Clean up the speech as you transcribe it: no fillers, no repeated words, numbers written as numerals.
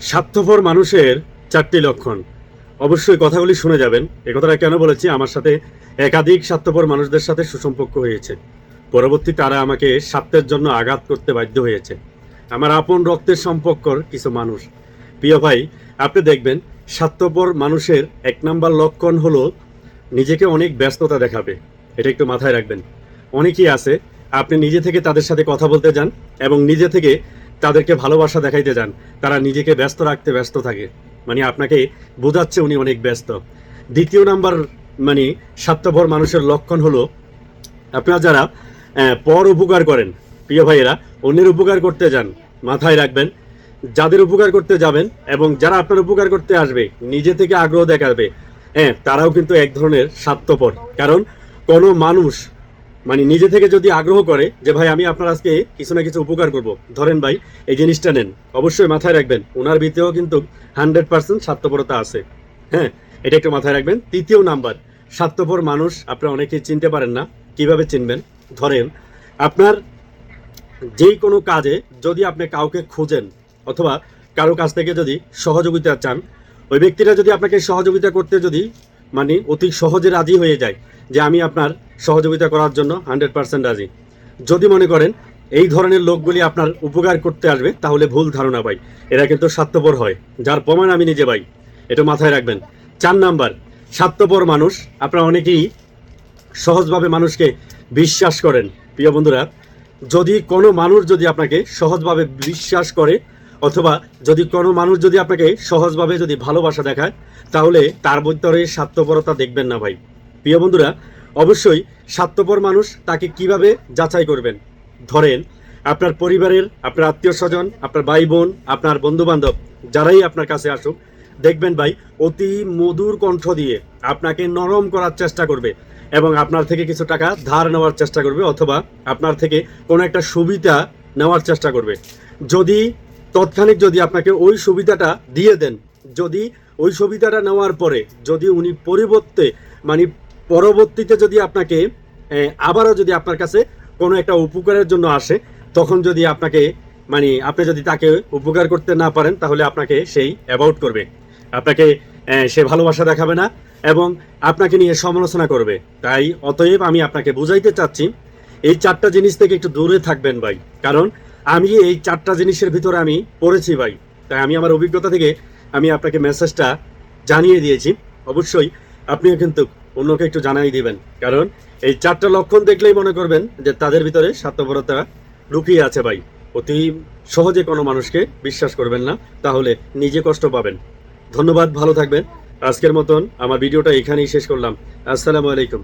স্বার্থপর মানুষের 4টি লক্ষণ। অবশ্যই কথাগুলি শুনে যাবেন। এ কথাটা কেন বলেছি, আমার সাথে একাধিক স্বার্থপর মানুষদের সাথে সুসম্পর্ক হয়েছে। পরবর্তী তারা আমাকে স্বার্থের জন্য আঘাত করতে বাধ্য হয়েছে। আমার আপন রক্তের সম্পর্কর কিছু মানুষ। প্রিয় ভাই, আপনি দেখবেন স্বার্থপর মানুষের 1 নাম্বার লক্ষণ হলো নিজেকে অনেক ব্যস্ততা দেখাবে। এটা একটু মাথায় রাখবেন। অনেকেই আছে, আপনি নিজে থেকে তাদের সাথে কথা বলতে যান এবং নিজে থেকে তাদেরকে ভালোবাসা দেখাইতে যান, তারা নিজেকে ব্যস্ত রাখতে ব্যস্ত থাকে, মানে আপনাকে বোঝাচ্ছে উনি অনেক ব্যস্ত। দ্বিতীয় নাম্বার মানে স্বার্থপর মানুষের লক্ষণ হলো আপনারা যারা পর উপকার করেন। প্রিয় ভাইয়েরা, অন্যের উপকার করতে যান, মাথায় রাখবেন যাদের উপকার করতে যাবেন এবং যারা আপনার উপকার করতে আসবে নিজে থেকে আগ্রহ দেখাবে, তারাও কিন্তু এক ধরনের স্বার্থপর। কারণ কোনো মানুষ মানে নিজে থেকে যদি আগ্রহ করে যে ভাই আমি আপনার আজকে কিছু না কিছু উপকার করব, ধরেন ভাই এই জিনিসটা নেন, অবশ্যই মাথায় রাখবেন ওনার ভিতরেও কিন্তু 100% স্বার্থপরতা আছে। হ্যাঁ, এটা একটু মাথায় রাখবেন। তৃতীয় নাম্বার, স্বার্থপর মানুষ আপনারা অনেকেই চিনতে পারেন না। কিভাবে চিনবেন? ধরেন আপনার যেই কোনো কাজে যদি আপনি কাউকে খোঁজেন অথবা কারো কাছ থেকে যদি সহযোগিতা চান, ওই ব্যক্তিরা যদি আপনাকে সহযোগিতা করতে যদি মানে অতি সহজে রাজি হয়ে যায় যে আমি আপনার সহযোগিতা করার জন্য 100% রাজি, যদি মনে করেন এই ধরনের লোকগুলি আপনার উপকার করতে আসবে, তাহলে ভুল ধারণা ভাই, এরা কিন্তু স্বার্থপর হয়, যার প্রমাণ আমি নিজে ভাই। এটা মাথায় রাখবেন। 4 নাম্বার, স্বার্থপর মানুষ আপনারা অনেকেই সহজভাবে মানুষকে বিশ্বাস করেন। প্রিয় বন্ধুরা, যদি কোনো মানুষ যদি আপনাকে সহজভাবে বিশ্বাস করে অথবা যদি কোনো মানুষ যদি আপনাকে সহজভাবে যদি ভালোবাসা দেখায়, তাহলে তার ভিতরে স্বার্থপরতা দেখবেন না ভাই। প্রিয় বন্ধুরা, অবশ্যই স্বার্থপর মানুষ তাকে কিভাবে যাচাই করবেন? ধরেন আপনার পরিবারের, আপনার আত্মীয় স্বজন, আপনার ভাই বোন, আপনার বন্ধু বান্ধব যারাই আপনার কাছে আসুক, দেখবেন ভাই অতি মধুর কণ্ঠ দিয়ে আপনাকে নরম করার চেষ্টা করবে এবং আপনার থেকে কিছু টাকা ধার নেওয়ার চেষ্টা করবে অথবা আপনার থেকে কোনো একটা সুবিধা নেওয়ার চেষ্টা করবে। যদি তৎক্ষণিক যদি আপনাকে ওই সুবিধাটা দিয়ে দেন, যদি ওই সুবিধাটা নেওয়ার পরে যদি উনি পরিবর্তে মানে পরবর্তীতে যদি আপনাকে আবারও যদি আপনার কাছে কোনো একটা উপকারের জন্য আসে, তখন যদি আপনাকে মানে আপনি যদি তাকে উপকার করতে না পারেন, তাহলে আপনাকে সেই অ্যাভয়েড করবে, আপনাকে সে ভালোবাসা দেখাবে না এবং আপনাকে নিয়ে সমালোচনা করবে। তাই অতএব আমি আপনাকে বুঝাইতে চাচ্ছি এই 4টা জিনিস থেকে একটু দূরে থাকবেন ভাই। কারণ আমি এই 4টা জিনিসের ভিতরে আমি পড়েছি ভাই, তাই আমি আমার অভিজ্ঞতা থেকে আমি আপনাকে মেসেজটা জানিয়ে দিয়েছি। অবশ্যই আপনিও কিন্তু অন্যকে একটু জানাই দিবেন, কারণ এই 4টা লক্ষণ দেখলেই মনে করবেন যে তাদের ভিতরে স্বার্থপরতা লুকিয়ে আছে ভাই। অতি সহজে কোনো মানুষকে বিশ্বাস করবেন না, তাহলে নিজে কষ্ট পাবেন। ধন্যবাদ, ভালো থাকবেন। আজকের মতন আমার ভিডিওটা এখানেই শেষ করলাম। আসসালামু আলাইকুম।